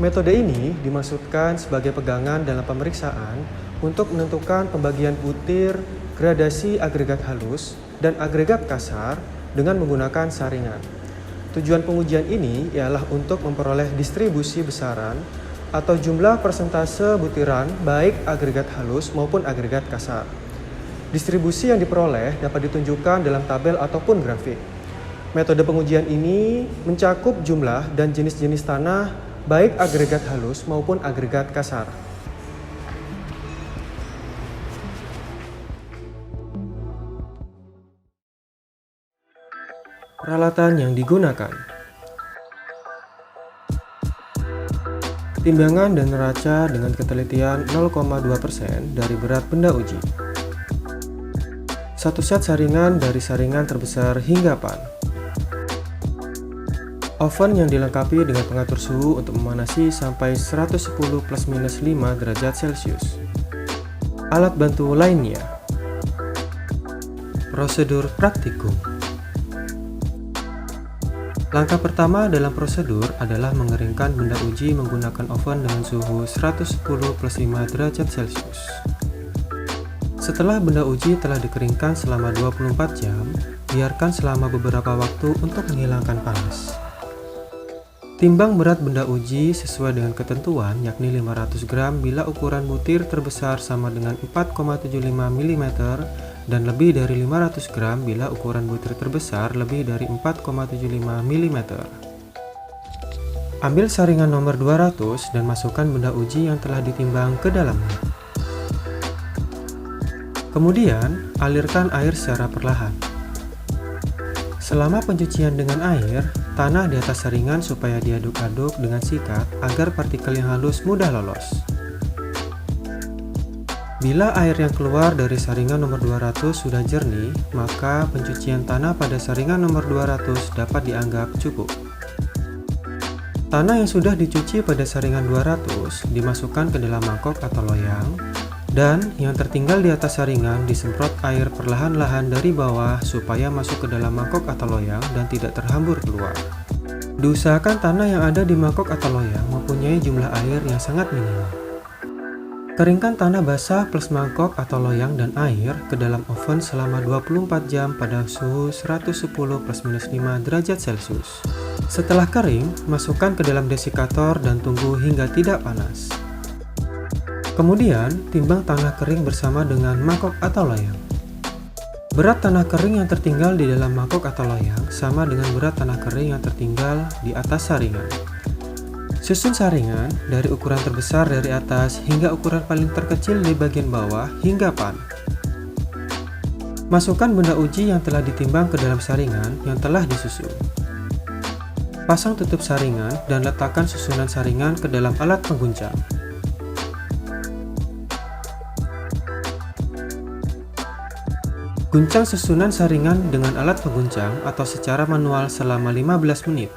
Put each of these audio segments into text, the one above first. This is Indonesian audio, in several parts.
Metode ini dimaksudkan sebagai pegangan dalam pemeriksaan untuk menentukan pembagian butir, gradasi agregat halus, dan agregat kasar dengan menggunakan saringan. Tujuan pengujian ini ialah untuk memperoleh distribusi besaran atau jumlah persentase butiran baik agregat halus maupun agregat kasar. Distribusi yang diperoleh dapat ditunjukkan dalam tabel ataupun grafik. Metode pengujian ini mencakup jumlah dan jenis-jenis tanah baik agregat halus maupun agregat kasar. Peralatan yang digunakan: timbangan dan neraca dengan ketelitian 0,2% dari berat benda uji. Satu set saringan dari saringan terbesar hingga pan. Oven yang dilengkapi dengan pengatur suhu untuk memanasi sampai 110 +- 5 derajat Celcius. Alat bantu lainnya. Prosedur praktikum. Langkah pertama dalam prosedur adalah mengeringkan benda uji menggunakan oven dengan suhu 110 +5 derajat Celcius. Setelah benda uji telah dikeringkan selama 24 jam, biarkan selama beberapa waktu untuk menghilangkan panas. Timbang berat benda uji sesuai dengan ketentuan, yakni 500 gram bila ukuran butir terbesar sama dengan 4,75 mm dan lebih dari 500 gram bila ukuran butir terbesar lebih dari 4,75 mm. Ambil saringan nomor 200 dan masukkan benda uji yang telah ditimbang ke dalamnya. Kemudian, alirkan air secara perlahan. Selama pencucian dengan air, tanah di atas saringan supaya diaduk-aduk dengan sikat agar partikel yang halus mudah lolos. Bila air yang keluar dari saringan nomor 200 sudah jernih, maka pencucian tanah pada saringan nomor 200 dapat dianggap cukup. Tanah yang sudah dicuci pada saringan 200 dimasukkan ke dalam mangkok atau loyang, dan yang tertinggal di atas saringan disemprot air perlahan-lahan dari bawah supaya masuk ke dalam mangkok atau loyang dan tidak terhambur keluar. Diusahakan tanah yang ada di mangkok atau loyang mempunyai jumlah air yang sangat minim. Keringkan tanah basah plus mangkok atau loyang dan air ke dalam oven selama 24 jam pada suhu 110 +- 5 derajat Celcius. Setelah kering, masukkan ke dalam desikator dan tunggu hingga tidak panas. Kemudian, timbang tanah kering bersama dengan mangkok atau loyang. Berat tanah kering yang tertinggal di dalam mangkok atau loyang sama dengan berat tanah kering yang tertinggal di atas saringan. Susun saringan dari ukuran terbesar dari atas hingga ukuran paling terkecil di bagian bawah hingga pan. Masukkan benda uji yang telah ditimbang ke dalam saringan yang telah disusun. Pasang tutup saringan dan letakkan susunan saringan ke dalam alat pengguncang. Guncang susunan saringan dengan alat pengguncang atau secara manual selama 15 menit.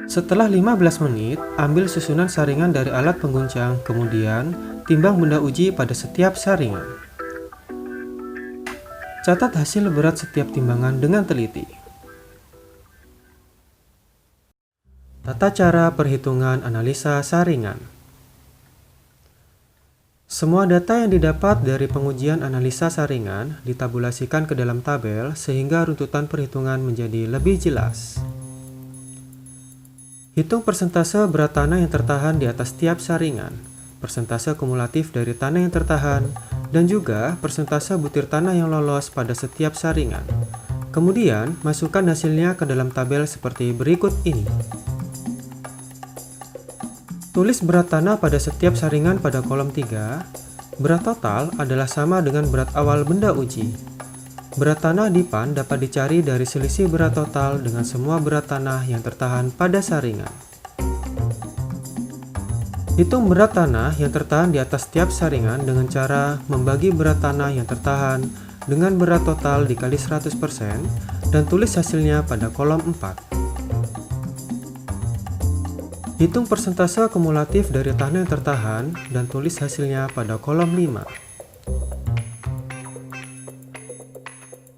Setelah 15 menit, ambil susunan saringan dari alat pengguncang, kemudian timbang benda uji pada setiap saringan. Catat hasil berat setiap timbangan dengan teliti. Tata cara perhitungan analisa saringan. Semua data yang didapat dari pengujian analisa saringan ditabulasikan ke dalam tabel sehingga runtutan perhitungan menjadi lebih jelas. Hitung persentase berat tanah yang tertahan di atas tiap saringan, persentase kumulatif dari tanah yang tertahan, dan juga persentase butir tanah yang lolos pada setiap saringan. Kemudian, masukkan hasilnya ke dalam tabel seperti berikut ini. Tulis berat tanah pada setiap saringan pada kolom 3. Berat total adalah sama dengan berat awal benda uji. Berat tanah di pan dapat dicari dari selisih berat total dengan semua berat tanah yang tertahan pada saringan. Hitung berat tanah yang tertahan di atas tiap saringan dengan cara membagi berat tanah yang tertahan dengan berat total dikali 100% dan tulis hasilnya pada kolom 4. Hitung persentase kumulatif dari tanah yang tertahan dan tulis hasilnya pada kolom 5.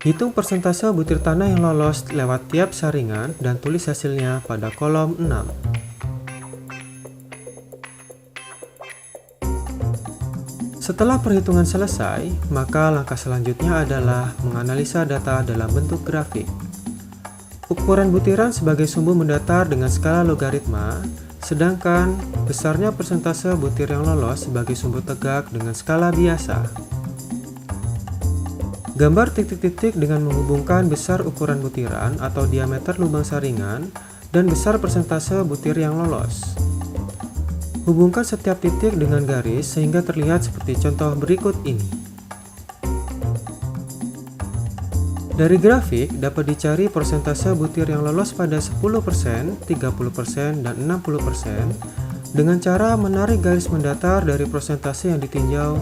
Hitung persentase butir tanah yang lolos lewat tiap saringan dan tulis hasilnya pada kolom 6. Setelah perhitungan selesai, maka langkah selanjutnya adalah menganalisa data dalam bentuk grafik. Ukuran butiran sebagai sumbu mendatar dengan skala logaritma, sedangkan besarnya persentase butir yang lolos sebagai sumbu tegak dengan skala biasa. Gambar titik-titik dengan menghubungkan besar ukuran butiran atau diameter lubang saringan dan besar persentase butir yang lolos. Hubungkan setiap titik dengan garis sehingga terlihat seperti contoh berikut ini. Dari grafik dapat dicari persentase butir yang lolos pada 10%, 30%, dan 60% dengan cara menarik garis mendatar dari persentase yang ditinjau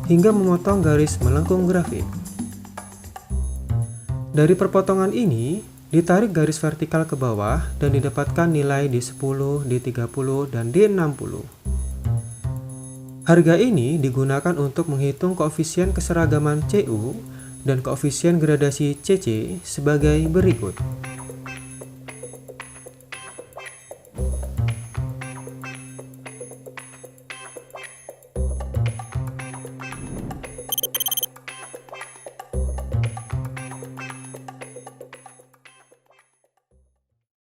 hingga memotong garis melengkung grafik. Dari perpotongan ini, ditarik garis vertikal ke bawah dan didapatkan nilai D10, D30, dan D60. Harga ini digunakan untuk menghitung koefisien keseragaman CU dan koefisien gradasi CC sebagai berikut.